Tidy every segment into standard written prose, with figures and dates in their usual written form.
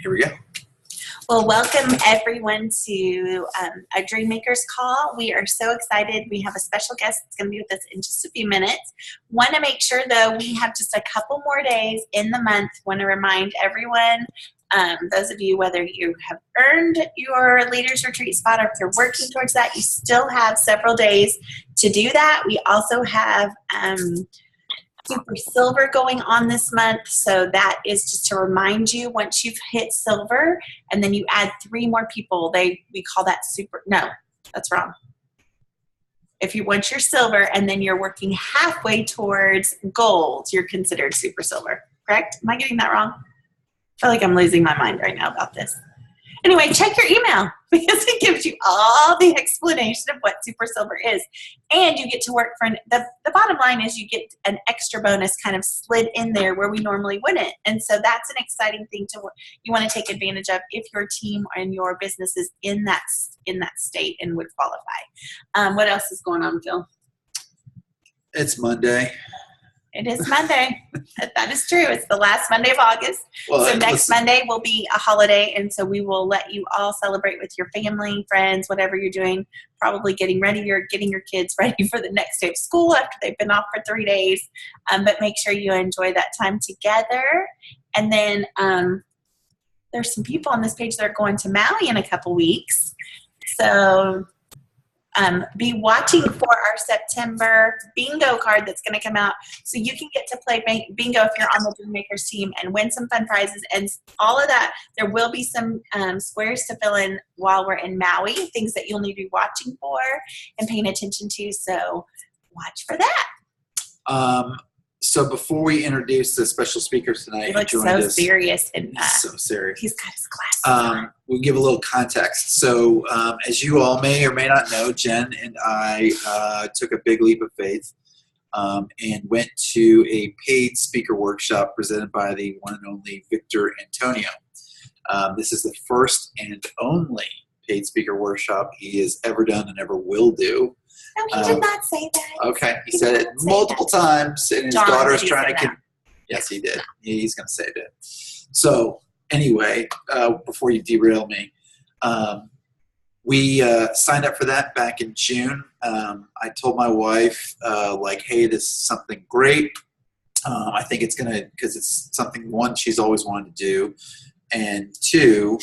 Here we go. Well, welcome everyone to a Dream Makers call. We are so excited. We have a special guest that's going to be with us in just a few minutes. Want to make sure, though, we have just a couple more days in the month. Want to remind everyone, those of you, whether you have earned your Leaders Retreat spot or if you're working towards that, you still have several days to do that. We also have Super Silver going on this month, so that is just to remind you, once you've hit silver and then you add 3 more people, we call that super. No, that's wrong. If you want your silver and then you're working halfway towards gold, you're considered super silver. Correct? Am I getting that wrong? I feel like I'm losing my mind right now about this. Anyway, check your email because it gives you all the explanation of what super silver is. And you get to work for the bottom line is you get an extra bonus kind of slid in there where we normally wouldn't. And so that's an exciting thing you want to take advantage of if your team and your business is in that state and would qualify. What else is going on, Phil? It's Monday. It is Monday. That is true. It's the last Monday of August. Well, so next Monday will be a holiday, and so we will let you all celebrate with your family, friends, whatever you're doing, probably getting your kids ready for the next day of school after they've been off for 3 days. But make sure you enjoy that time together. And then there's some people on this page that are going to Maui in a couple weeks. So be watching for our September bingo card that's going to come out so you can get to play bingo if you're on the Dream Makers team and win some fun prizes and all of that. There will be some squares to fill in while we're in Maui, things that you'll need to be watching for and paying attention to, so watch for that. So before we introduce the special speakers tonight, he looks so serious and so serious. He's got his glasses on. We'll give a little context. So as you all may or may not know, Jen and I took a big leap of faith and went to a paid speaker workshop presented by the one and only Victor Antonio. This is the first and only paid speaker workshop he has ever done and ever will do. No, he did not say that. Okay, he said it multiple times, and his daughter's trying to. Yes, he did. He's going to say it. So anyway, before you derail me, we signed up for that back in June. I told my wife, hey, this is something great. I think it's going to, because it's something, one, she's always wanted to do, and two,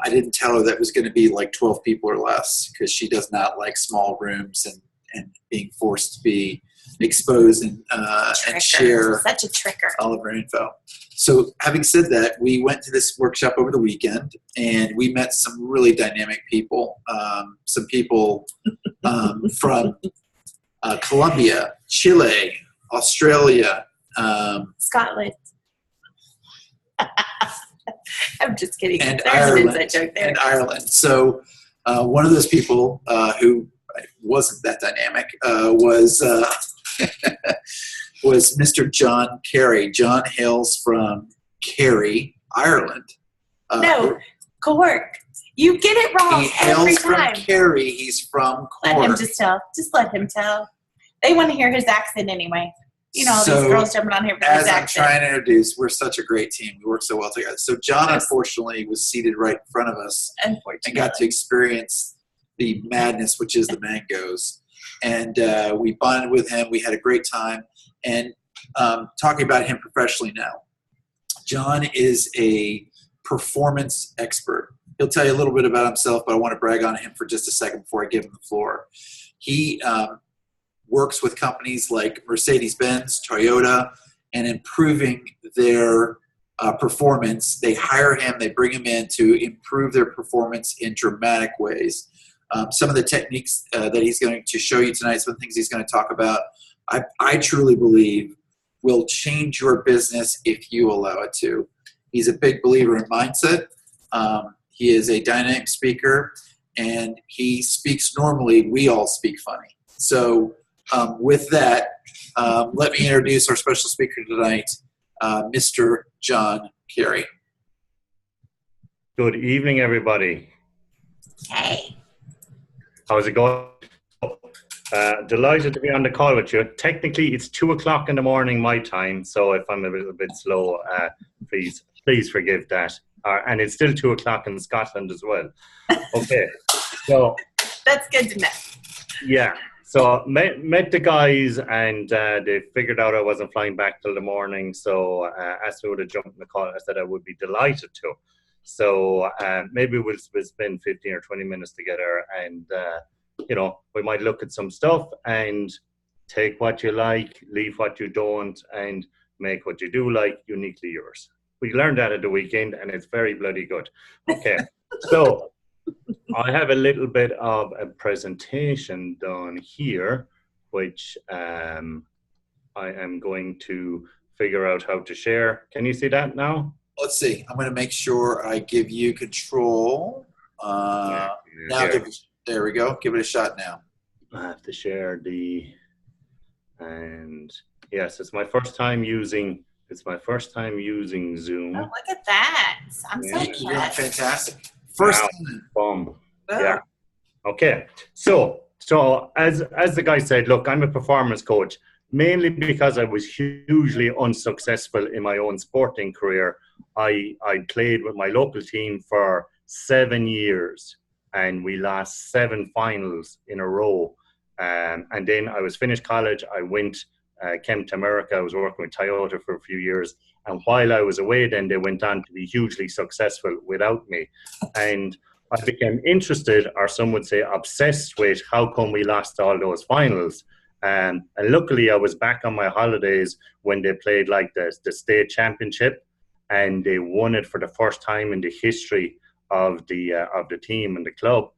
I didn't tell her that it was going to be like 12 people or less because she does not like small rooms and being forced to be exposed and share such a tricker. All of her info. So having said that, we went to this workshop over the weekend and we met some really dynamic people. Some people from Colombia, Chile, Australia, Scotland. I'm just kidding. And There's Ireland, an inside joke there. And Ireland. So one of those people who wasn't that dynamic was Mr. John Carey. John hails from Kerry, Ireland. No, Cork. You get it wrong every time. He hails from Kerry. He's from Cork. Let him just tell. Just let him tell. They want to hear his accent anyway. You know, these girls jumping on here with his accent. As I'm trying to introduce, we're such a great team. We work so well together. So John, unfortunately, was seated right in front of us and got to experience the madness, which is the mangoes. And we bonded with him. We had a great time. And talking about him professionally now, John is a performance expert. He'll tell you a little bit about himself, but I want to brag on him for just a second before I give him the floor. He works with companies like Mercedes-Benz, Toyota, and improving their performance. They hire him, they bring him in to improve their performance in dramatic ways. Some of the techniques that he's going to show you tonight, some of the things he's going to talk about, I truly believe will change your business if you allow it to. He's a big believer in mindset. He is a dynamic speaker, and he speaks normally. We all speak funny. So with that, let me introduce our special speaker tonight, Mr. John Carey. Good evening, everybody. Hey. How's it going? Delighted to be on the call with you. Technically, it's 2 o'clock in the morning my time, so if I'm a little bit slow, please Please forgive that. And it's still 2 o'clock in Scotland as well. Okay, so that's good to know. Yeah, so met the guys, and they figured out I wasn't flying back till the morning. So asked me would I jump in the call. I said I would be delighted to. So maybe we'll spend 15 or 20 minutes together, and we might look at some stuff and take what you like, leave what you don't, and make what you do like uniquely yours. We learned that at the weekend, and it's very bloody good. Okay, so I have a little bit of a presentation done here, which I am going to figure out how to share. Can you see that now? Let's see. I'm going to make sure I give you control. There we go. Give it a shot now. I have to share and yes, it's my first time using Zoom. Oh, look at that. I'm so You're doing fantastic. First bomb. Yeah. Okay. So as the guy said, look, I'm a performance coach, mainly because I was hugely unsuccessful in my own sporting career. I played with my local team for 7 years, and we lost 7 finals in a row. And then I was finished college. I came to America. I was working with Toyota for a few years. And while I was away, then they went on to be hugely successful without me. And I became interested, or some would say obsessed with, how come we lost all those finals. And luckily, I was back on my holidays when they played like the state championship, and they won it for the first time in the history of the team and the club.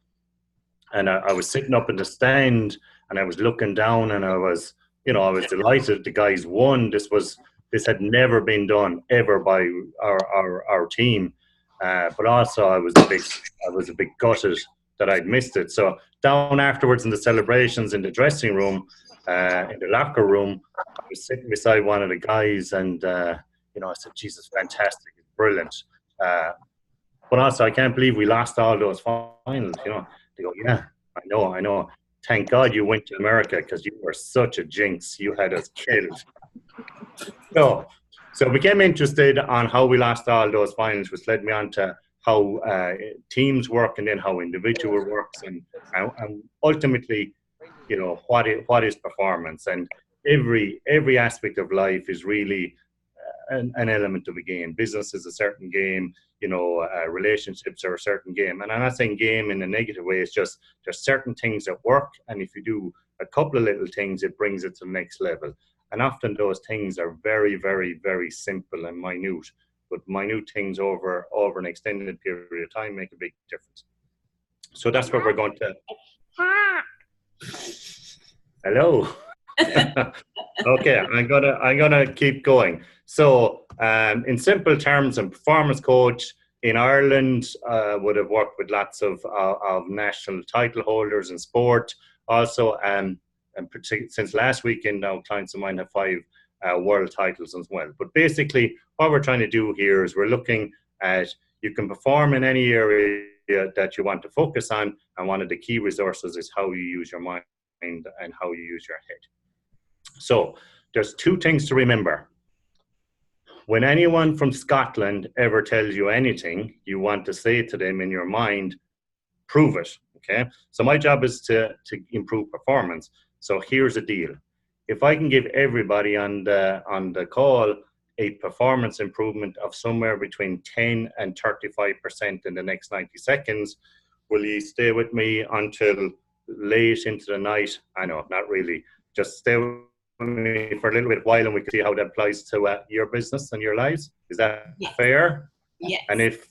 And I was sitting up in the stand, and I was looking down, and I was delighted the guys won. This had never been done ever by our team. But also I was a bit gutted that I'd missed it. So down afterwards in the celebrations in the dressing room, in the locker room, I was sitting beside one of the guys, and I said, Jesus, fantastic, it's brilliant. But also I can't believe we lost all those finals. They go, yeah, I know. Thank God you went to America, because you were such a jinx. You had us killed. So we became interested on how we lost all those finals, which led me on to how teams work, and then how individual works, and ultimately, what is performance. And every aspect of life is really an element of a game. Business is a certain game, relationships are a certain game. And I'm not saying game in a negative way. It's just there's certain things that work, and if you do a couple of little things, it brings it to the next level. And often those things are very, very, very simple and minute, but minute things over an extended period of time make a big difference. So that's what we're going to. Hello. Okay, I'm gonna keep going. So, in simple terms, a performance coach in Ireland would have worked with lots of national title holders in sport. Also, and since last weekend now, clients of mine have 5 world titles as well. But basically, what we're trying to do here is we're looking at, you can perform in any area that you want to focus on, and one of the key resources is how you use your mind and how you use your head. So there's 2 things to remember. When anyone from Scotland ever tells you anything, you want to say to them in your mind, prove it, okay? So my job is to improve performance. So here's the deal. If I can give everybody on the call a performance improvement of somewhere between 10 and 35% in the next 90 seconds, will you stay with me until late into the night? I know, not really. Just stay with me for a little bit while, and we can see how that applies to your business and your lives. Is that fair? Yes. And if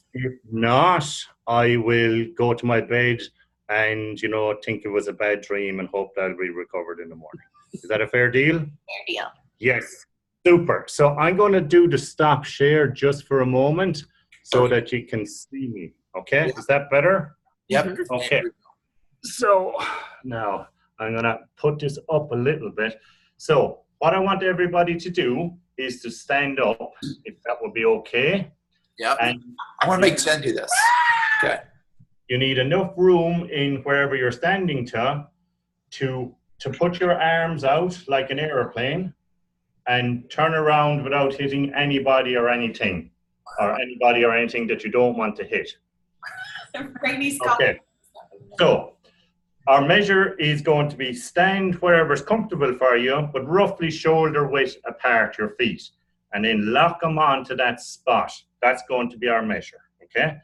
not, I will go to my bed and, think it was a bad dream and hope that I'll be recovered in the morning. Is that a fair deal? Fair deal. Yes. Super. So I'm going to do the stop share just for a moment so that you can see me. Okay? Is that better? Yep. Okay. So now I'm going to put this up a little bit. So what I want everybody to do is to stand up, if that would be okay. Yeah. And I want to make Jen do this. Okay. You need enough room in wherever you're standing to put your arms out like an airplane and turn around without hitting anybody or anything. or anybody or anything that you don't want to hit. Brady's Okay, so our measure is going to be stand wherever's comfortable for you, but roughly shoulder width apart your feet, and then lock them onto that spot. That's going to be our measure, okay?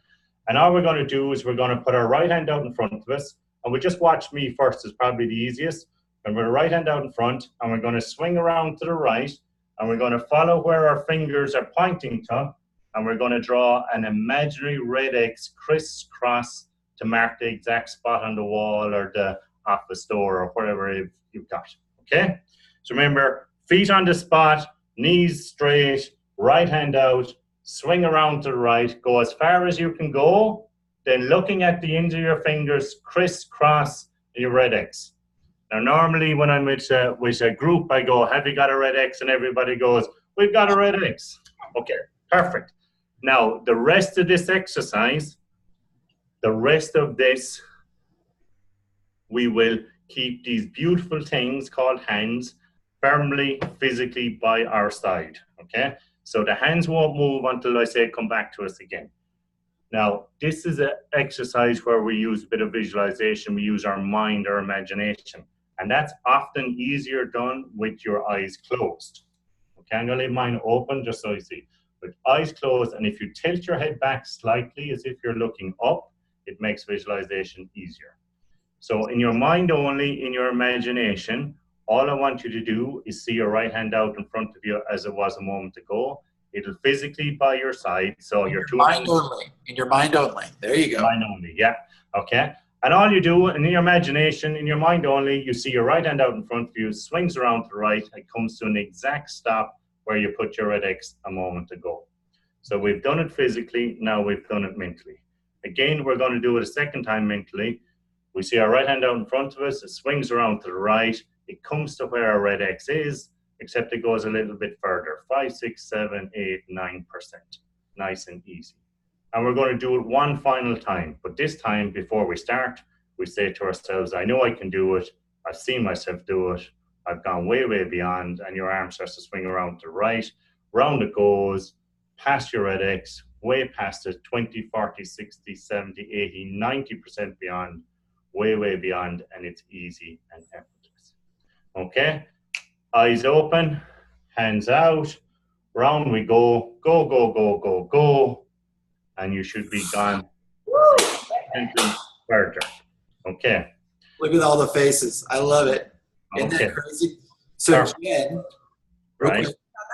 And all we're going to do is we're going to put our right hand out in front of us, and we'll just watch me first, is probably the easiest. And we're right hand out in front, and we're going to swing around to the right, and we're going to follow where our fingers are pointing to, and we're going to draw an imaginary red X crisscross to mark the exact spot on the wall or the office door or whatever you've got, okay? So remember, feet on the spot, knees straight, right hand out, swing around to the right, go as far as you can go, then looking at the ends of your fingers, crisscross your red X. Now, normally when I'm with a group, I go, have you got a red X? And everybody goes, we've got a red X. Okay, perfect. Now, the rest of this exercise, we will keep these beautiful things called hands firmly, physically by our side, okay? So the hands won't move until I say come back to us again. Now, this is an exercise where we use a bit of visualization, we use our mind or imagination, and that's often easier done with your eyes closed. Okay, I'm gonna leave mine open just so you see. With eyes closed, and if you tilt your head back slightly as if you're looking up, it makes visualization easier. So in your mind only, in your imagination, all I want you to do is see your right hand out in front of you as it was a moment ago. It'll physically by your side. So your two hands. In your mind only. There you go. Mind only, yeah. Okay. And all you do, and in your imagination, in your mind only, you see your right hand out in front of you, swings around to the right, and comes to an exact stop where you put your red X a moment ago. So we've done it physically, now we've done it mentally. Again, we're going to do it a second time mentally. We see our right hand out in front of us, it swings around to the right, it comes to where our red X is, except it goes a little bit further, 5, 6, 7, 8, 9%. Nice and easy. And we're going to do it one final time, but this time before we start, we say to ourselves, I know I can do it, I've seen myself do it, I've gone way, way beyond, and your arm starts to swing around to the right, round it goes, past your red X, way past it, 20, 40, 60, 70, 80, 90% beyond, way, way beyond, and it's easy and effortless. Okay, eyes open, hands out, round we go, go, go, go, go, go, and you should be gone further. Okay. Look at all the faces. I love it. Isn't that crazy? So Jen, right.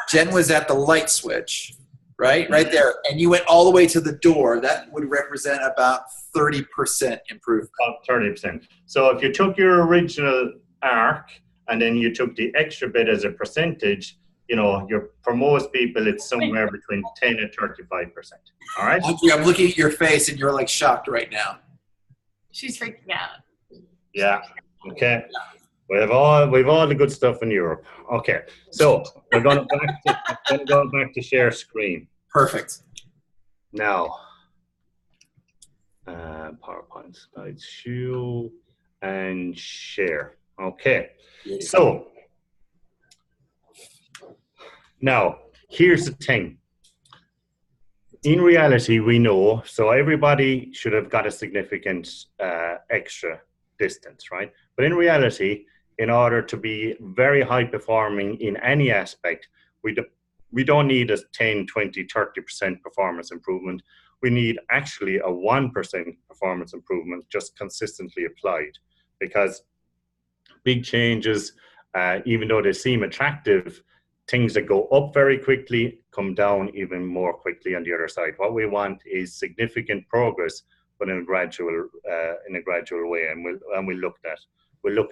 Jen was at the light switch, right? Right there. And you went all the way to the door. That would represent about 30% improvement. About 30%. So if you took your original arc and then you took the extra bit as a percentage, you know, for most people, it's somewhere between 10 and 35%. All right? Audrey, I'm looking at your face and you're like shocked right now. She's freaking out. Yeah. Okay. We have all the good stuff in Europe. Okay. So we're going to go back to share screen. Perfect. Now, PowerPoint slides, show and share. Okay. So now here's the thing. In reality, we know, so everybody should have got a significant extra distance, right? But in reality, in order to be very high performing in any aspect, we don't need a 10, 20, 30% performance improvement. We need actually a 1% performance improvement just consistently applied, because big changes, even though they seem attractive, things that go up very quickly come down even more quickly on the other side. What we want is significant progress, but in a gradual way, and we'll look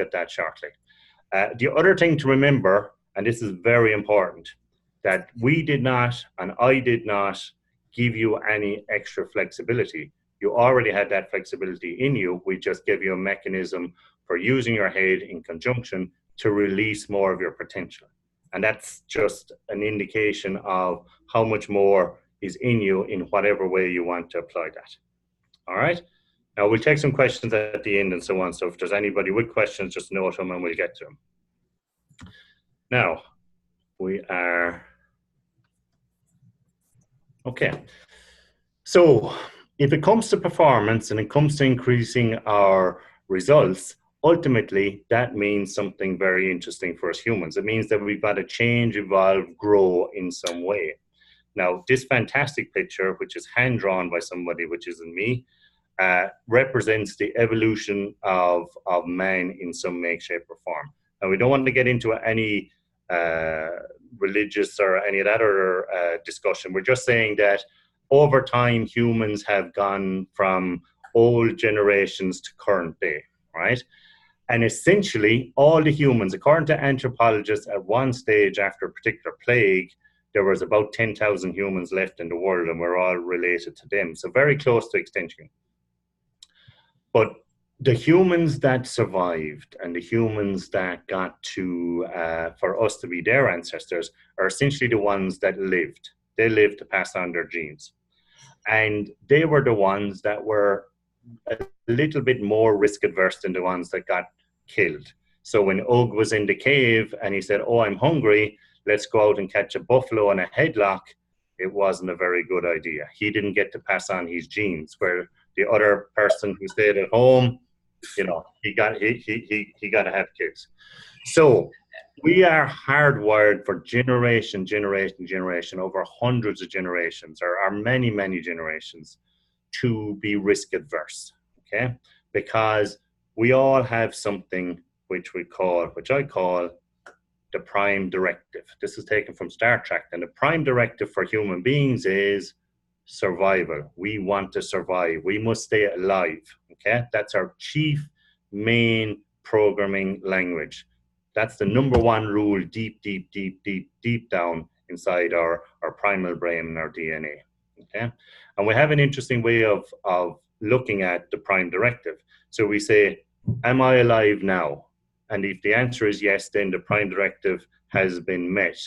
at that shortly. The other thing to remember, and this is very important, that we did not, and I did not, give you any extra flexibility. You already had that flexibility in you. We just gave you a mechanism for using your head in conjunction to release more of your potential. And that's just an indication of how much more is in you in whatever way you want to apply that. All right? Now, we'll take some questions at the end and so on. So if there's anybody with questions, just note them and we'll get to them. Now, we are Okay. So if it comes to performance and it comes to increasing our results, ultimately that means something very interesting for us humans. It means that we've got to change, evolve, grow in some way. Now, this fantastic picture, which is hand drawn by somebody, which isn't me, represents the evolution of man in some make, shape, or form. And we don't want to get into any religious or any of that other discussion. We're just saying that over time, humans have gone from old generations to current day, right? And essentially, all the humans, according to anthropologists, at one stage after a particular plague, there was about 10,000 humans left in the world, and we're all related to them. So very close to extinction. But the humans that survived and the humans that got to, for us to be their ancestors, are essentially the ones that lived. They lived to pass on their genes. And they were the ones that were a little bit more risk adverse than the ones that got killed. So when Og was in the cave and he said, oh, I'm hungry, let's go out and catch a buffalo in a headlock, it wasn't a very good idea. He didn't get to pass on his genes, where the other person who stayed at home, you know, he got to have kids. So we are hardwired for generation, over hundreds of generations, or many, many generations, to be risk adverse, okay? Because we all have something which I call the prime directive. This is taken from Star Trek, and the prime directive for human beings is survival. We want to survive. We must stay alive, okay? That's our chief main programming language. That's the number one rule deep down inside our primal brain and our DNA, okay? And we have an interesting way of looking at the prime directive. So we say, am I alive now? And if the answer is yes, then the prime directive has been met.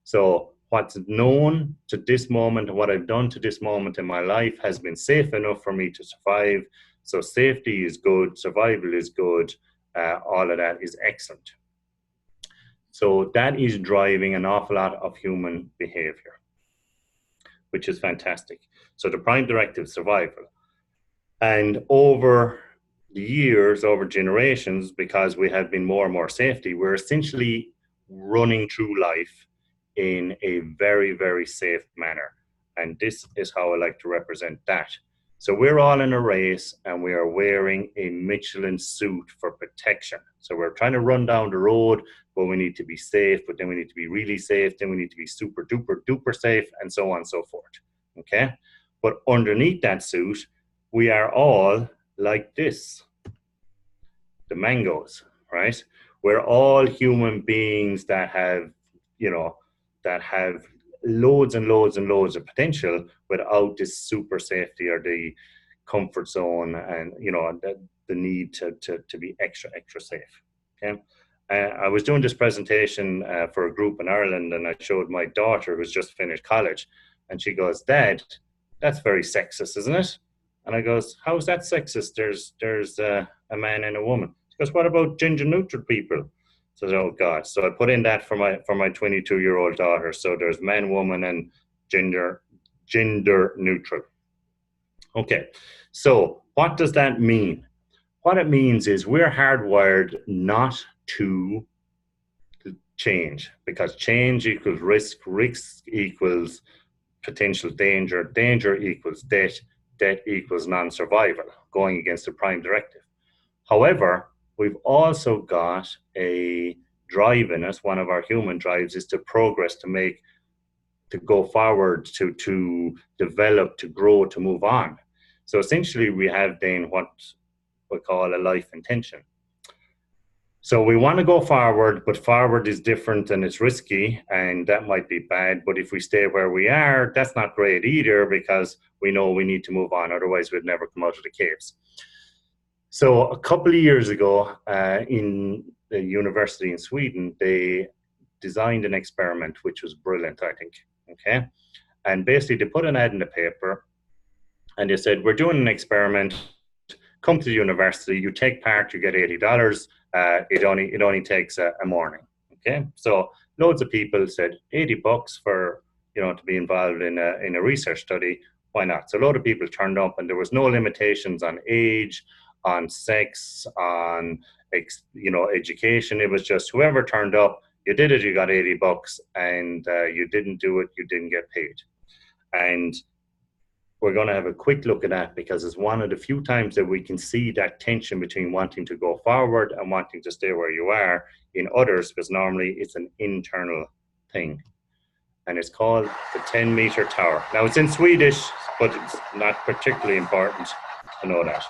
So what's known to this moment and what I've done to this moment in my life has been safe enough for me to survive. So safety is good, survival is good, all of that is excellent. So that is driving an awful lot of human behavior, which is fantastic. So the prime directive, survival. And over the years, over generations, because we have been more and more safety, we're essentially running through life in a very, very safe manner. And this is how I like to represent that. So we're all in a race and we are wearing a Michelin suit for protection. So we're trying to run down the road, but we need to be safe, but then we need to be really safe, then we need to be super duper duper safe, and so on and so forth, okay? But underneath that suit, we are all like this, the mangoes, right? We're all human beings that have, you know, that have loads and loads and loads of potential without this super safety or the comfort zone and, you know, the need to be extra safe, okay? I was doing this presentation for a group in Ireland, and I showed my daughter who's just finished college, and she goes, Dad, that's very sexist, isn't it? And I goes, how is that sexist? There's a man and a woman. She goes, what about gender neutral people? So, oh God. So I put in that for my 22-year-old daughter. So there's man, woman, and gender neutral. Okay. So what does that mean? What it means is we're hardwired not to change, because change equals risk equals potential danger equals debt equals non-survival, going against the prime directive. However, we've also got a drive in us. One of our human drives is to progress, to go forward, to develop, to grow, to move on. So essentially we have then what we call a life intention. So we want to go forward, but forward is different and it's risky, and that might be bad. But if we stay where we are, that's not great either, because we know we need to move on. Otherwise, we'd never come out of the caves. So a couple of years ago, in the university in Sweden, they designed an experiment, which was brilliant, I think, okay? And basically, they put an ad in the paper, and they said, we're doing an experiment. Come to the university, you take part, you get $80. It only takes a morning, okay? So loads of people said $80 for to be involved in a research study, why not? So a lot of people turned up, and there was no limitations on age, on sex, on education. It was just whoever turned up, you did it, you got $80, and you didn't do it, you didn't get paid. And we're going to have a quick look at that, because it's one of the few times that we can see that tension between wanting to go forward and wanting to stay where you are in others, because normally it's an internal thing. And it's called the 10-meter tower. Now, it's in Swedish, but it's not particularly important to know that.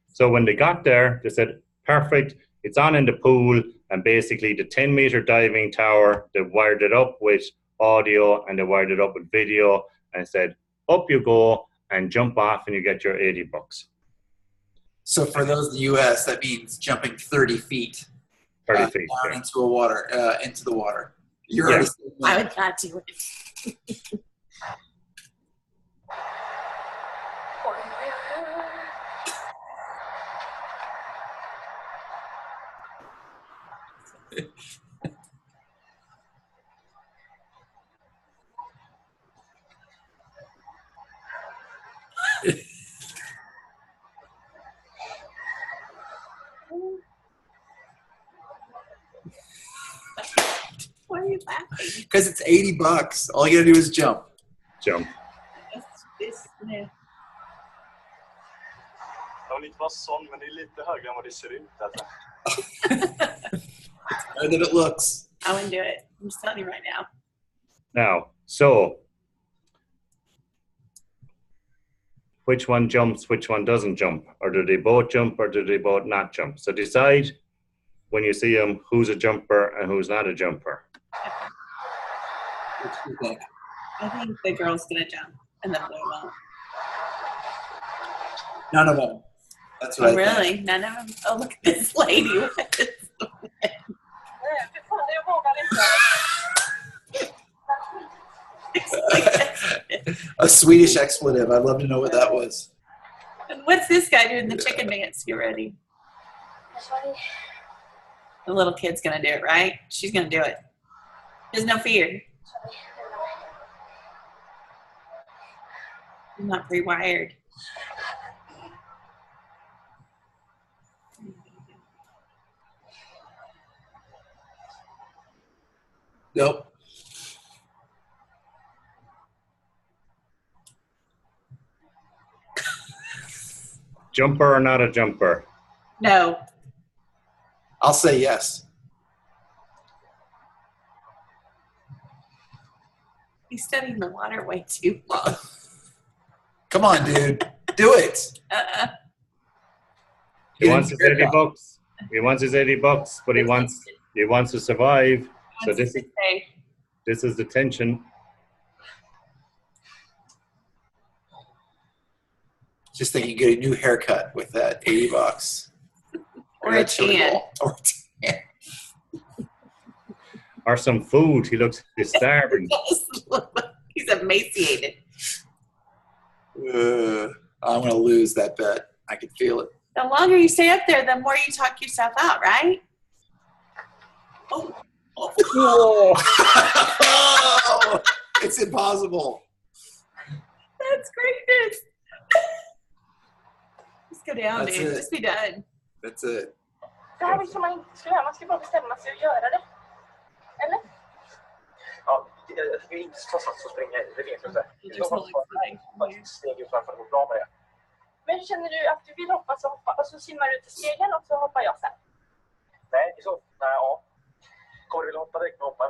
So when they got there, they said, perfect, it's on in the pool, and basically the 10-meter diving tower, they wired it up with audio and they wired it up with video, and said, up you go and jump off and you get your $80. So for those in the U.S., that means jumping 30 feet. 30 feet. Down into the water. You're Yeah. I would not do it. Why are you laughing? Because it's $80. All you gotta do is jump. Jump. Yeah. Jag vill inte vara sån, men det är lite högre än vad det ser ut. Alltså. Better than it looks. I wouldn't do it. I'm just telling you right now. Now, so which one jumps, which one doesn't jump? Or do they both jump, or do they both not jump? So decide when you see them who's a jumper and who's not a jumper. What do you think? I think the girl's gonna jump, and the boy won't. None of them. That's what Oh, I really? think. None of them? Oh, look at this lady. What is A Swedish expletive. I'd love to know what that was. And what's this guy doing the chicken dance? Get ready. The little kid's gonna do it, right? She's gonna do it. There's no fear. I'm not rewired. Nope. Jumper or not a jumper? No. I'll say yes. He's studying the water way too long. Come on, dude. Do it. He wants his $80. He wants his $80, but he wants to survive. So this is the tension. Just think you get a new haircut with that $80. Or a tan. Or a tan. Or some food. He's starving. He's emaciated. I'm going to lose that bet. I can feel it. The longer you stay up there, the more you talk yourself out, right? Oh. Oh. It's impossible. That's greatness. Just go down, That's dude. it. Just be done. That's it. Det här vill man inte skulle göra. Man ska bara bestämma sig och göra det. Eller? Ja, jag ska inte trots allt så springa i. Det vet jag inte. You're totally fine. Steg ut framför det går bra med det. Men känner du att du vill hoppa så hoppa och så simmar du till stegen och så hoppar jag sen? Nej, det är så. Nej, ja. Kommer du vilja hoppa direkt med hoppa?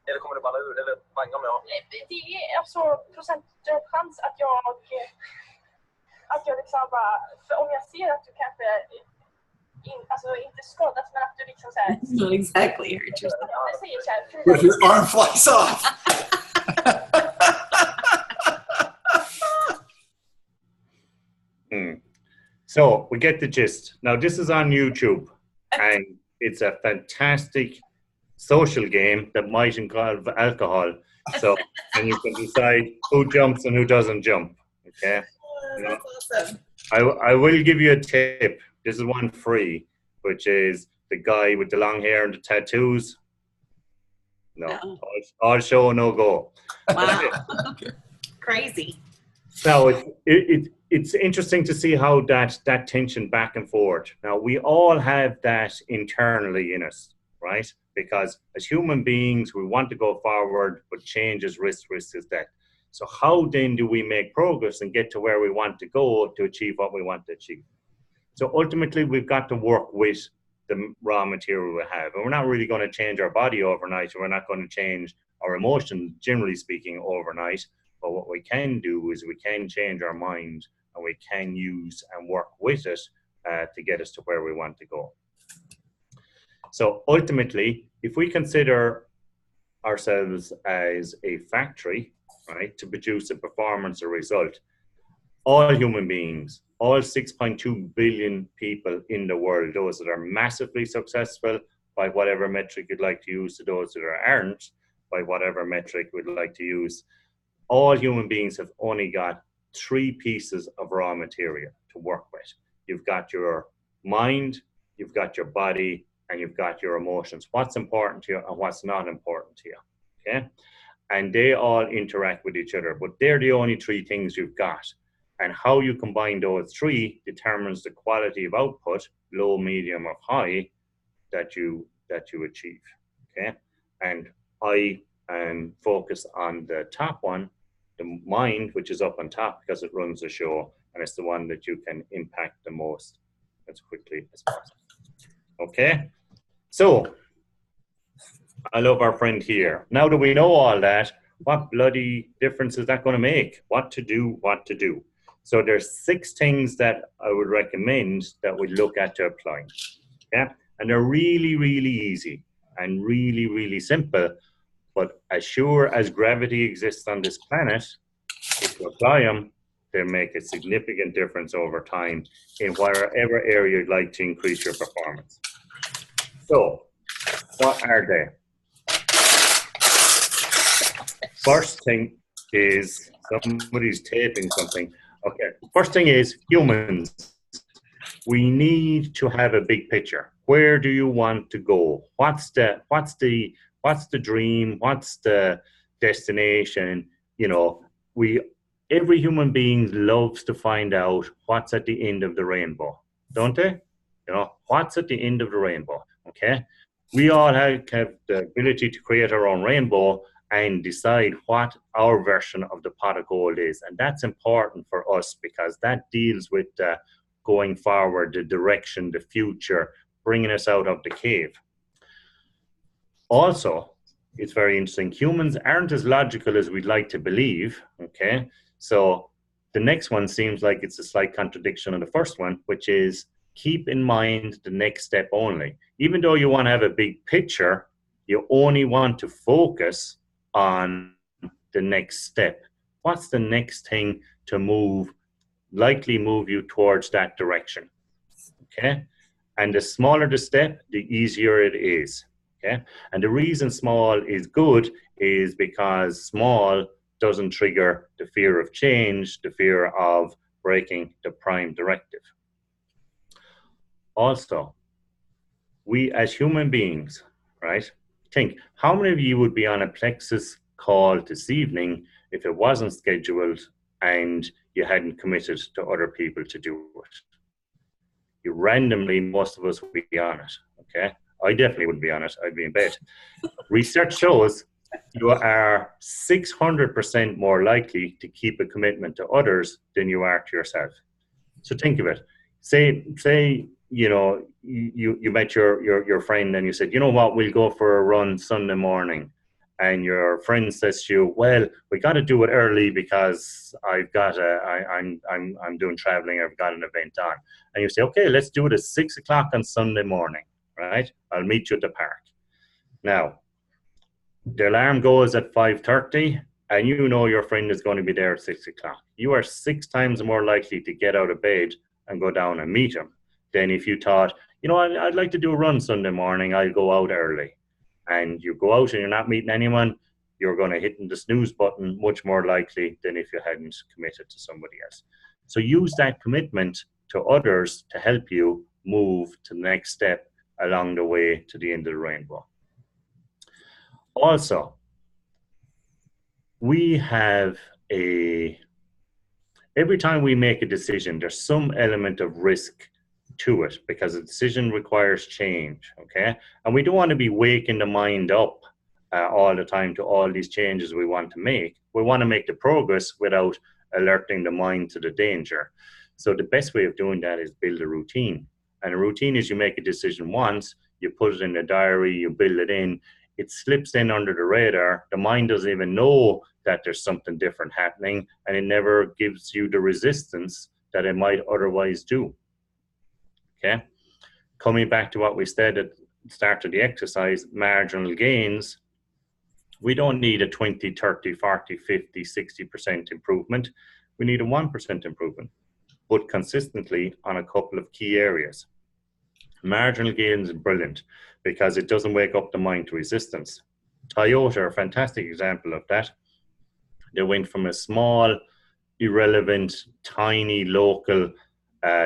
Eller kommer du balla ur? Eller vanga om jag? Det är alltså procentchans att jag liksom bara, för om jag ser att du kanske alltså inte skadas, men att du liksom så här. Not exactly hurt yourself. Ja, det säger så här. What if your arm flies off? So we get the gist. Now this is on YouTube, and it's a fantastic social game that might involve alcohol. So, and you can decide who jumps and who doesn't jump. Okay. That's awesome. I will give you a tip. This is one free, which is the guy with the long hair and the tattoos. No, all show, no go. Wow. Crazy. Now, it's interesting to see how that tension back and forth. Now, we all have that internally in us, right? Because as human beings, we want to go forward, but change is risk is death. So how then do we make progress and get to where we want to go to achieve what we want to achieve? So ultimately, we've got to work with the raw material we have. And we're not really going to change our body overnight. We're not going to change our emotions, generally speaking, overnight. But what we can do is we can change our mind, and we can use and work with it to get us to where we want to go. So ultimately, if we consider ourselves as a factory, right, to produce a performance or result, all human beings, all 6.2 billion people in the world, those that are massively successful by whatever metric you'd like to use, to those that aren't by whatever metric we'd like to use, all human beings have only got 3 pieces of raw material to work with. You've got your mind, you've got your body, and you've got your emotions. What's important to you and what's not important to you, okay? And they all interact with each other, but they're the only 3 things you've got. And how you combine those 3 determines the quality of output, low, medium, or high, that you achieve, okay? And I focus on the top one, the mind, which is up on top because it runs the show, and it's the one that you can impact the most as quickly as possible. Okay? So, I love our friend here. Now that we know all that, what bloody difference is that going to make? What to do, what to do. So there's 6 things that I would recommend that we look at to apply. Yeah? And they're really, really easy and really, really simple. But as sure as gravity exists on this planet, if you apply them, they make a significant difference over time in whatever area you'd like to increase your performance. So, what are they? First thing is, somebody's taping something. Okay, first thing is humans. We need to have a big picture. Where do you want to go? What's the dream? What's the destination? You know, every human being loves to find out what's at the end of the rainbow, don't they? You know, what's at the end of the rainbow, okay? We all have the ability to create our own rainbow and decide what our version of the pot of gold is. And that's important for us because that deals with going forward, the direction, the future, bringing us out of the cave. Also, it's very interesting. Humans aren't as logical as we'd like to believe, okay? So the next one seems like it's a slight contradiction of the first one, which is keep in mind the next step only. Even though you want to have a big picture, you only want to focus on the next step. What's the next thing to likely move you towards that direction, okay? And the smaller the step, the easier it is, okay? And the reason small is good is because small doesn't trigger the fear of change, the fear of breaking the prime directive. Also, we as human beings, right? Think, how many of you would be on a Plexus call this evening if it wasn't scheduled and you hadn't committed to other people to do it? Randomly, most of us would be on it, okay? I definitely wouldn't be on it. I'd be in bed. Research shows you are 600% more likely to keep a commitment to others than you are to yourself. So think of it. Say you know, you met your friend and you said, you know what, we'll go for a run Sunday morning. And your friend says to you, well, we got to do it early because I'm doing traveling, I've got an event on. And you say, okay, let's do it at 6 o'clock on Sunday morning, right? I'll meet you at the park. Now, the alarm goes at 5:30 and you know your friend is going to be there at 6 o'clock. You are 6 times more likely to get out of bed and go down and meet him than if you thought, you know, I'd like to do a run Sunday morning, I'll go out early. And you go out and you're not meeting anyone, you're going to hit the snooze button much more likely than if you hadn't committed to somebody else. So use that commitment to others to help you move to the next step along the way to the end of the rainbow. Also, we have every time we make a decision, there's some element of risk to it because a decision requires change, okay? And we don't want to be waking the mind up all the time to all these changes we want to make. We want to make the progress without alerting the mind to the danger. So the best way of doing that is build a routine. And a routine is you make a decision once, you put it in the diary, you build it in, it slips in under the radar. The mind doesn't even know that there's something different happening, and it never gives you the resistance that it might otherwise do. Okay? Coming back to what we said at the start of the exercise, marginal gains, we don't need a 20, 30, 40, 50, 60% improvement. We need a 1% improvement, but consistently on a couple of key areas. Marginal gains is brilliant because it doesn't wake up the mind to resistance. Toyota are a fantastic example of that. They went from a small, irrelevant, tiny, local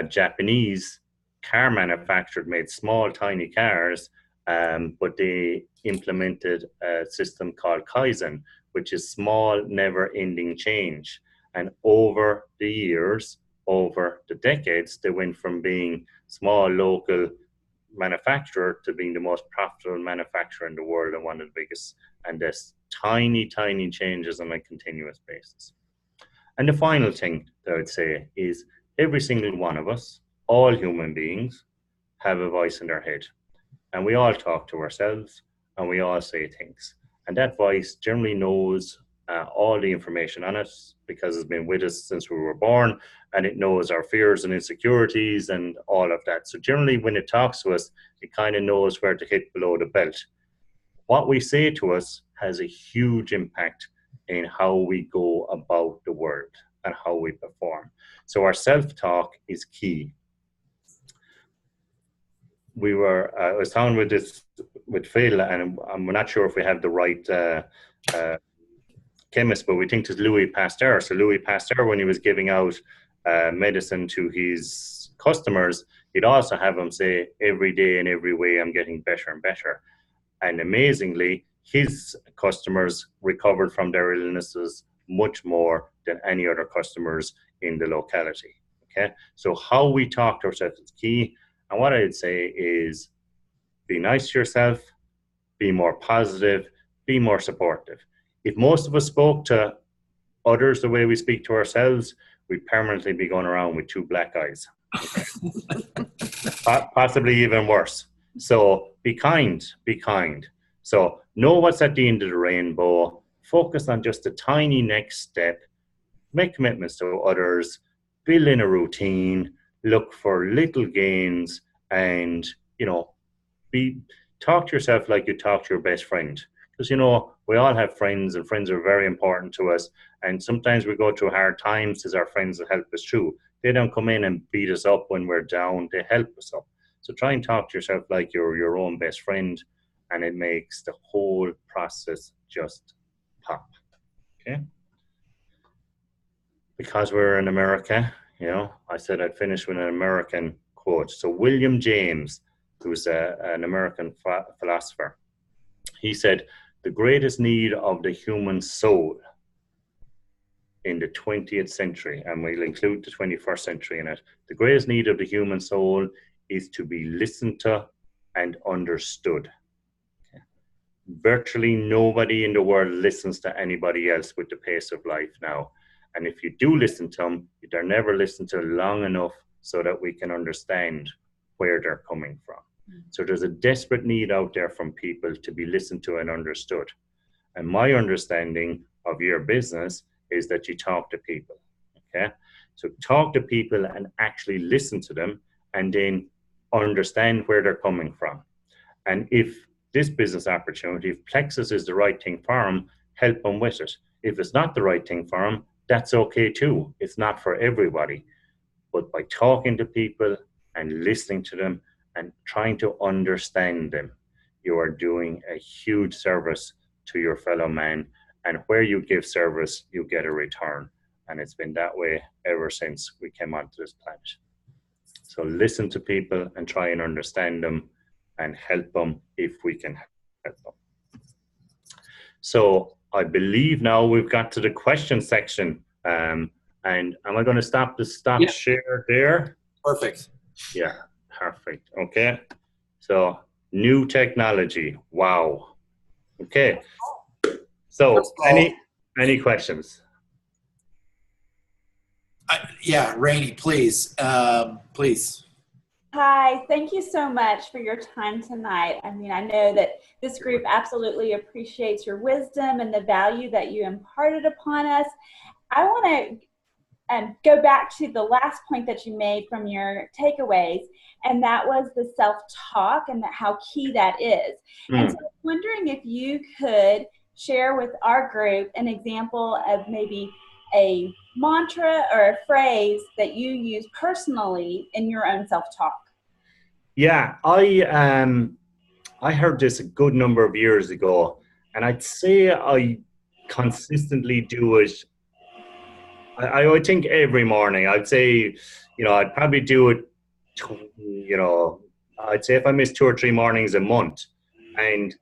Japanese car manufacturer, made small, tiny cars, but they implemented a system called Kaizen, which is small, never-ending change. And over the years, over the decades, they went from being small, local manufacturer to being the most profitable manufacturer in the world and one of the biggest. And there's tiny, tiny changes on a continuous basis. And the final thing that I would say is every single one of us, all human beings, have a voice in their head. And we all talk to ourselves and we all say things. And that voice generally knows all the information on it because it's been with us since we were born, and it knows our fears and insecurities and all of that. So generally when it talks to us, it kind of knows where to hit below the belt. What we say to us has a huge impact in how we go about the world and how we perform. So our self-talk is key. I was talking with Phil, and I'm not sure if we have the right chemist, but we think it's Louis Pasteur. So Louis Pasteur, when he was giving out medicine to his customers, he'd also have them say, every day in every way, I'm getting better and better. And amazingly, his customers recovered from their illnesses much more than any other customers in the locality. Okay, so how we talk to ourselves is key. And what I'd say is be nice to yourself, be more positive, be more supportive. If most of us spoke to others the way we speak to ourselves, we'd permanently be going around with two black eyes. Possibly even worse. So be kind, be kind. So know what's at the end of the rainbow, focus on just a tiny next step, make commitments to others, build in a routine, look for little gains, and, talk to yourself like you talk to your best friend. Because, we all have friends, and friends are very important to us. And sometimes we go through hard times as our friends that help us through. They don't come in and beat us up when we're down. They help us up. So try and talk to yourself like you're your own best friend, and it makes the whole process just pop. Okay? Because we're in America, I said I'd finish with an American quote. So William James, who's an American philosopher, he said, the greatest need of the human soul in the 20th century, and we'll include the 21st century in it, the greatest need of the human soul is to be listened to and understood. Okay. Virtually nobody in the world listens to anybody else with the pace of life now. And if you do listen to them, they're never listened to long enough so that we can understand where they're coming from. So there's a desperate need out there from people to be listened to and understood. And my understanding of your business is that you talk to people, okay? So talk to people and actually listen to them and then understand where they're coming from. And if this business opportunity, if Plexus is the right thing for them, help them with it. If it's not the right thing for them, that's okay too. It's not for everybody. But by talking to people and listening to them and trying to understand them, you are doing a huge service to your fellow man. And where you give service, you get a return. And it's been that way ever since we came onto this planet. So listen to people and try and understand them and help them if we can help them. So I believe now we've got to the question section. And am I going to stop share there? Perfect. Yeah, perfect. Okay. So new technology. Wow. Okay. So any questions? Yeah, Rainey, please. Please. Hi, thank you so much for your time tonight. I mean, I know that this group absolutely appreciates your wisdom and the value that you imparted upon us. I want to go back to the last point that you made from your takeaways, and that was the self-talk and how key that is. And so I'm wondering if you could share with our group an example of maybe a mantra or a phrase that you use personally in your own self-talk. Yeah, I heard this a good number of years ago, and I'd say I consistently do it. I would think every morning. I'd say, I'd probably do it, I'd say if I miss 2 or 3 mornings a month. And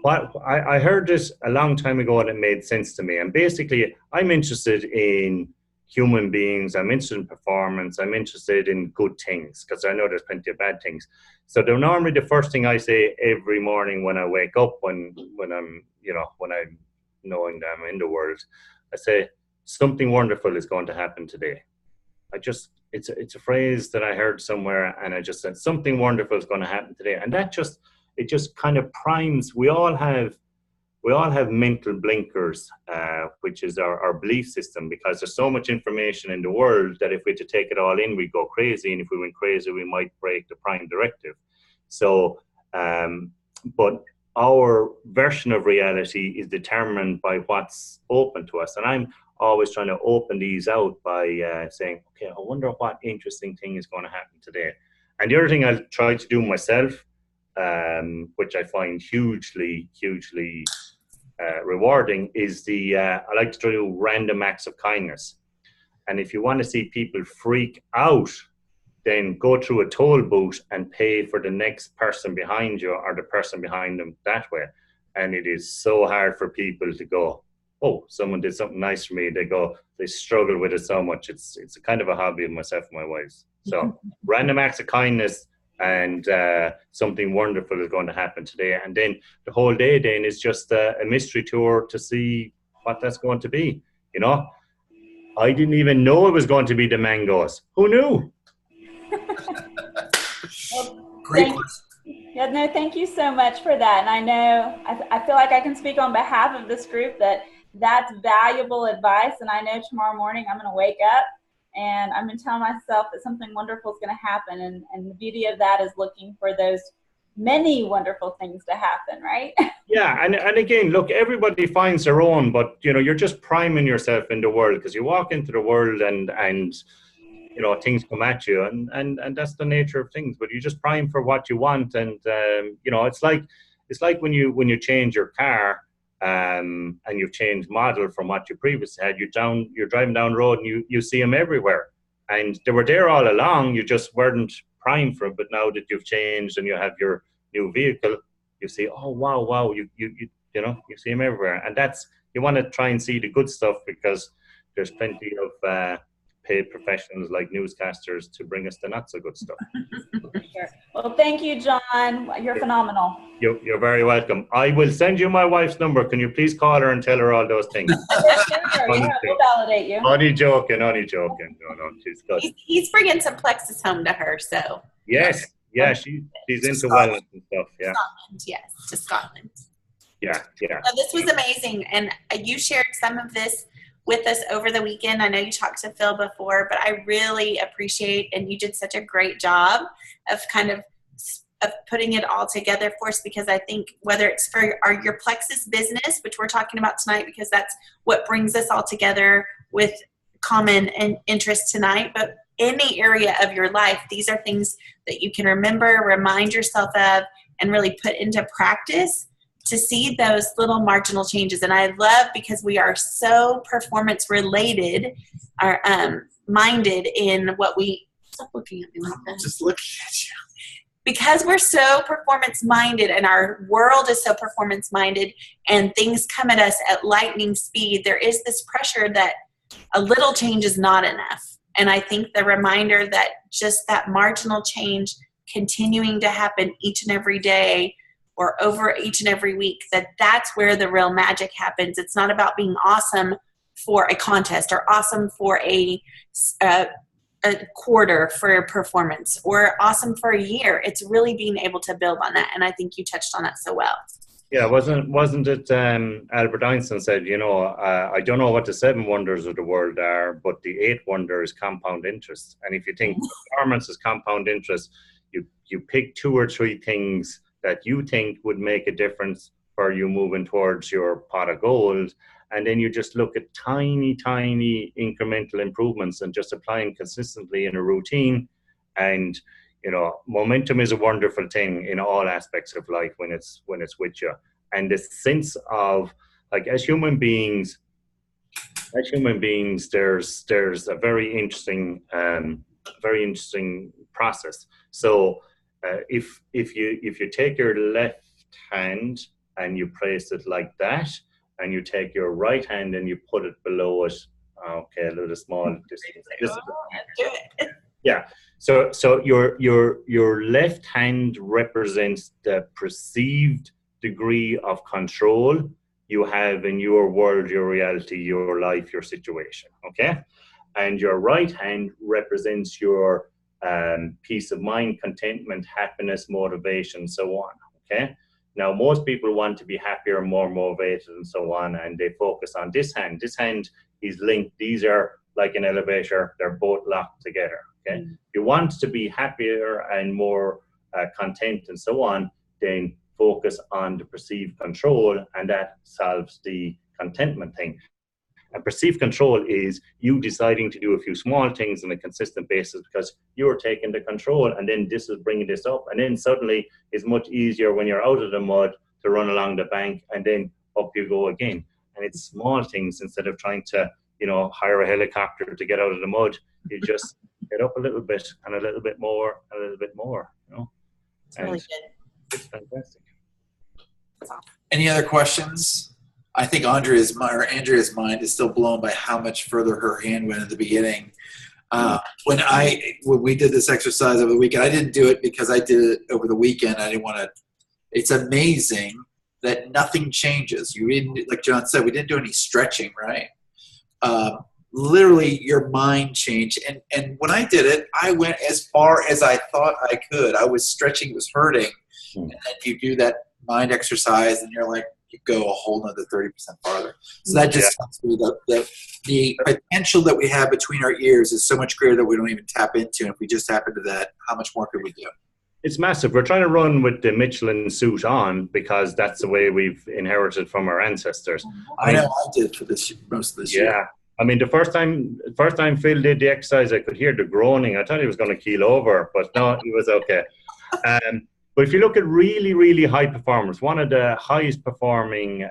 what I heard this a long time ago and it made sense to me. And basically, I'm interested in human beings. I'm interested in performance. I'm interested in good things because I know there's plenty of bad things. So they're normally the first thing I say every morning when I wake up, when I'm knowing that I'm in the world, I say, something wonderful is going to happen today. It's a phrase that I heard somewhere, and I just said, something wonderful is going to happen today. And it just kind of primes. We all have mental blinkers, which is our belief system, because there's so much information in the world that if we had to take it all in, we'd go crazy. And if we went crazy, we might break the prime directive. So, but our version of reality is determined by what's open to us. And I'm always trying to open these out by saying, okay, I wonder what interesting thing is going to happen today. And the other thing I try to do myself, which I find hugely rewarding, is I like to do random acts of kindness. And if you want to see people freak out, then go through a toll booth and pay for the next person behind you or the person behind them that way. And it is so hard for people to go, oh, someone did something nice for me. They struggle with it so much. It's a kind of a hobby of myself and my wife's. So random acts of kindness, and something wonderful is going to happen today. And then the whole day then is just a mystery tour to see what that's going to be. I didn't even know it was going to be the mangoes. Who knew? Great question. Yeah, no, thank you so much for that. And I know, I feel like I can speak on behalf of this group that's valuable advice. And I know tomorrow morning I'm going to wake up and I'm going to tell myself that something wonderful is going to happen. And the beauty of that is looking for those many wonderful things to happen, right? Yeah, and again, look, everybody finds their own, but you're just priming yourself in the world, because you walk into the world and things come at you, and that's the nature of things. But you just prime for what you want, and it's like when you change your car, and you've changed model from what you previously had. You're driving down the road and you see them everywhere, and they were there all along. You just weren't primed for it. But now that you've changed and you have your new vehicle, you see, oh wow, you see them everywhere, and you want to try and see the good stuff, because there's plenty of paid professionals like newscasters to bring us the not so good stuff. Sure. Well, thank you, John. You're phenomenal. You're very welcome. I will send you my wife's number. Can you please call her and tell her all those things? Sure. Yeah, we'll validate you. Only joking. No, she's good. He's bringing some plexus home to her, so. Yes. Yeah, she's into wellness and stuff. Yeah. Scotland, yes, to Scotland. Yeah. So this was amazing, and you shared some of this with us over the weekend. I know you talked to Phil before, but I really appreciate, and you did such a great job of putting it all together for us, because I think whether it's for your plexus business, which we're talking about tonight, because that's what brings us all together with common interest tonight, but any area of your life, these are things that you can remember, remind yourself of, and really put into practice to see those little marginal changes. And I love, because we are so performance related, or minded in what we, stop looking at me like that. Just looking at you. Because we're so performance minded and our world is so performance minded and things come at us at lightning speed, there is this pressure that a little change is not enough. And I think the reminder that just that marginal change continuing to happen each and every day or over each and every week, that's where the real magic happens. It's not about being awesome for a contest or awesome for a quarter for performance or awesome for a year. It's really being able to build on that. And I think you touched on that so well. Yeah, wasn't it Albert Einstein said, you know, I don't know what the 7 wonders of the world are, but the 8th wonder is compound interest. And if you think performance is compound interest, you pick 2 or 3 things that you think would make a difference for you moving towards your pot of gold. And then you just look at tiny incremental improvements and just applying consistently in a routine. And, you know, momentum is a wonderful thing in all aspects of life when it's with you. And the sense of, like, as human beings, there's a very interesting process. So if you take your left hand and you place it like that, and you take your right hand and you put it below it, okay, a little small distance. Yeah. So your left hand represents the perceived degree of control you have in your world, your reality, your life, your situation. Okay, and your right hand represents your peace of mind, contentment, happiness, motivation, so on. Okay. Now, most people want to be happier, more motivated, and so on, and they focus on this hand. This hand is linked. These are like an elevator. They're both locked together, okay? Mm-hmm. If you want to be happier and more content and so on, then focus on the perceived control, and that solves the contentment thing. And perceived control is you deciding to do a few small things on a consistent basis because you're taking the control, and then this is bringing this up, and then suddenly it's much easier when you're out of the mud to run along the bank, and then up you go again. And it's small things. Instead of trying to, you know, hire a helicopter to get out of the mud, you just get up a little bit and a little bit more, and a little bit more, you know. It's really good. It's fantastic. Any other questions? I think Andrea's mind is still blown by how much further her hand went at the beginning. When we did this exercise over the weekend, I didn't do it because I did it over the weekend. I didn't want to. It's amazing that nothing changes. You didn't, like John said, we didn't do any stretching, right? Literally, your mind changed. And when I did it, I went as far as I thought I could. I was stretching, it was hurting. And then you do that mind exercise, and you're like, you go a whole nother 30% farther. So that just tells me that the potential that we have between our ears is so much greater that we don't even tap into. And if we just tap into that, how much more could we do? It's massive. We're trying to run with the Michelin suit on because that's the way we've inherited from our ancestors. I know I did for most of this year. Yeah. I mean, the first time Phil did the exercise, I could hear the groaning. I thought he was going to keel over, but no, he was okay. But if you look at really, really high performers, one of the highest performing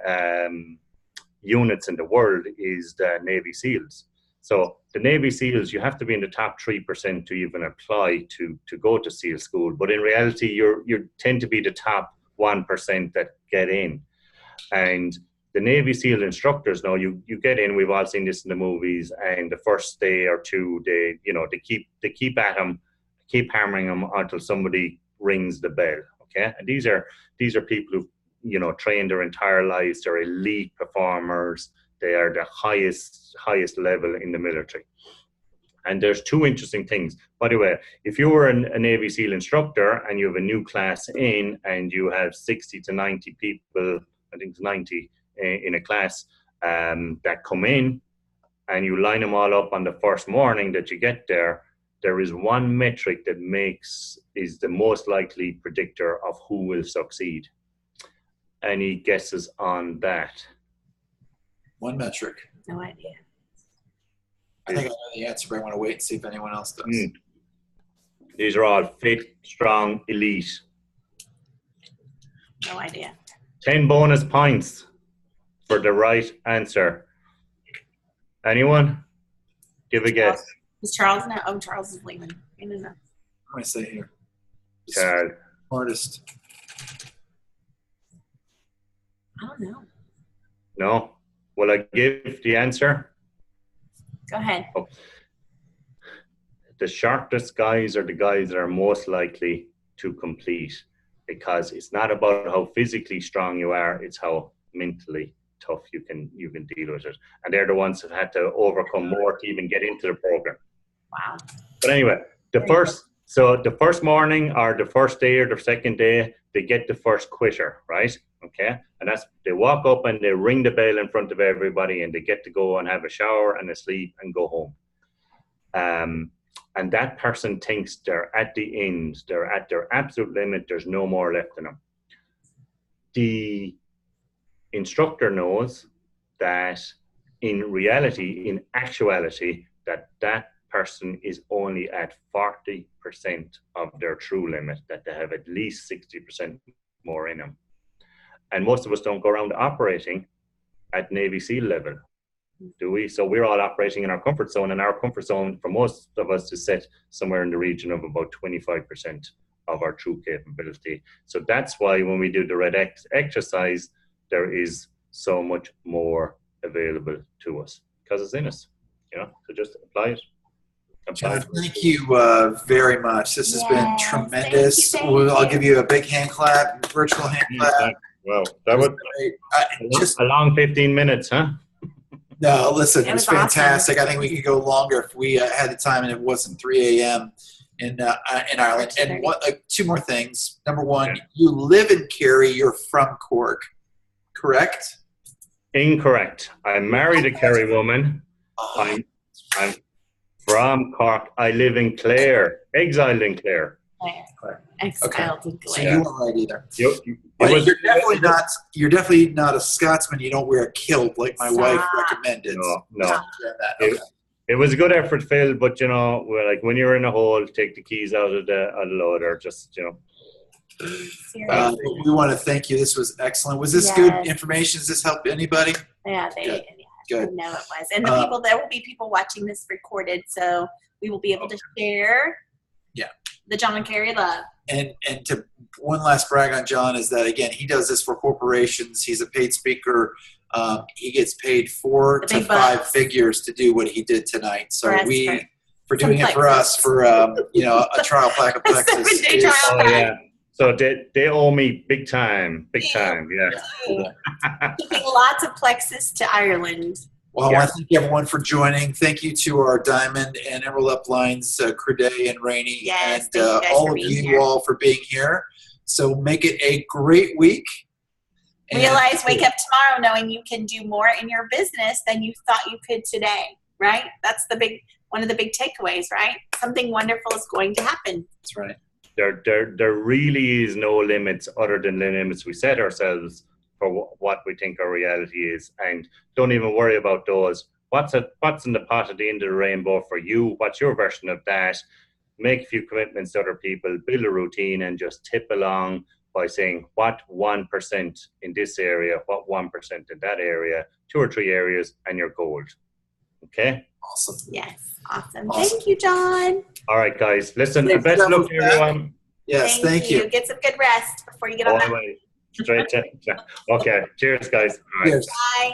units in the world is the Navy SEALs. So the Navy SEALs, you have to be in the top 3% to even apply to go to SEAL school. But in reality, you tend to be the top 1% that get in. And the Navy SEAL instructors, now you get in, we've all seen this in the movies, and the first day or two, they keep at them, keep hammering them until somebody rings the bell. Okay, and these are people who, you know, trained their entire lives. They're elite performers. They are the highest level in the military. And there's 2 interesting things. By the way, if you were a Navy SEAL instructor and you have a new class in, and you have 60 to 90 people, I think it's 90 in a class that come in, and you line them all up on the first morning that you get there, there is one metric that is the most likely predictor of who will succeed. Any guesses on that? One metric. No idea. I think I know the answer, but I want to wait and see if anyone else does. These are all fit, strong, elite. No idea. 10 bonus points for the right answer. Anyone? Give a guess. Is Charles now? Oh, Charles is leaving. What do I say here? Charles. Smartest. I don't know. No? Will I give the answer? Go ahead. Oh. The shortest guys are the guys that are most likely to complete, because it's not about how physically strong you are, it's how mentally tough you can deal with it. And they're the ones that had to overcome more to even get into the program. Wow. But anyway, the first morning or the first day or the second day, they get the first quitter, right? Okay. And that's, they walk up and they ring the bell in front of everybody, and they get to go and have a shower and a sleep and go home. And that person thinks they're at the end, they're at their absolute limit, there's no more left in them. The instructor knows that in reality, in actuality, that person is only at 40% of their true limit, that they have at least 60% more in them. And most of us don't go around operating at Navy SEAL level, do we? So we're all operating in our comfort zone, and our comfort zone for most of us is set somewhere in the region of about 25% of our true capability. So that's why when we do the red exercise, there is so much more available to us because it's in us, you know, so just apply it. John, thank you very much. This has been tremendous. Thank you. I'll give you a big hand clap, virtual hand clap. Well, that was just a long 15 minutes, huh? No, listen, it was fantastic. Awesome. I think we could go longer if we had the time and it wasn't 3 a.m. in Ireland. And two more things. Number one, you live in Kerry. You're from Cork, correct? Incorrect. I married a Kerry woman. I'm from Cork. I live in Clare, exiled in Clare. Exiled in Clare. So you weren't right either. You're definitely not a Scotsman. You don't wear a kilt like my wife recommended. No. It was a good effort, Phil, but you know, like when you're in a hole, take the keys out of the loader. Just, you know. We want to thank you. This was excellent. Was this good information? Does this help anybody? Yeah, good. No, it was. And there will be people watching this recorded, so we will be able to share the John Carey love. And to one last brag on John is that, again, he does this for corporations. He's a paid speaker. He gets paid 4 to 5 figures to do what he did tonight. So for doing it for us, for a trial pack of plexus. So they owe me big time, yeah. Lots of plexus to Ireland. Well, I want to thank everyone for joining. Thank you to our Diamond and Emerald Uplines, Crede and Rainey, and all of you all for being here. So make it a great week. Realize, wake up tomorrow knowing you can do more in your business than you thought you could today, right? That's one of the big takeaways, right? Something wonderful is going to happen. That's right. There really is no limits other than the limits we set ourselves for what we think our reality is, and don't even worry about those. What's in the pot at the end of the rainbow for you? What's your version of that? Make a few commitments to other people, build a routine, and just tip along by saying what 1% in this area, what 1% in that area, 2 or 3 areas, and you're gold. Okay? Awesome. Yes. Awesome. Thank you, John. All right, guys. Listen, best of luck to everyone. Yes, thank you. Get some good rest before you get on that. Straight to. Okay. Cheers, guys. Cheers. Bye.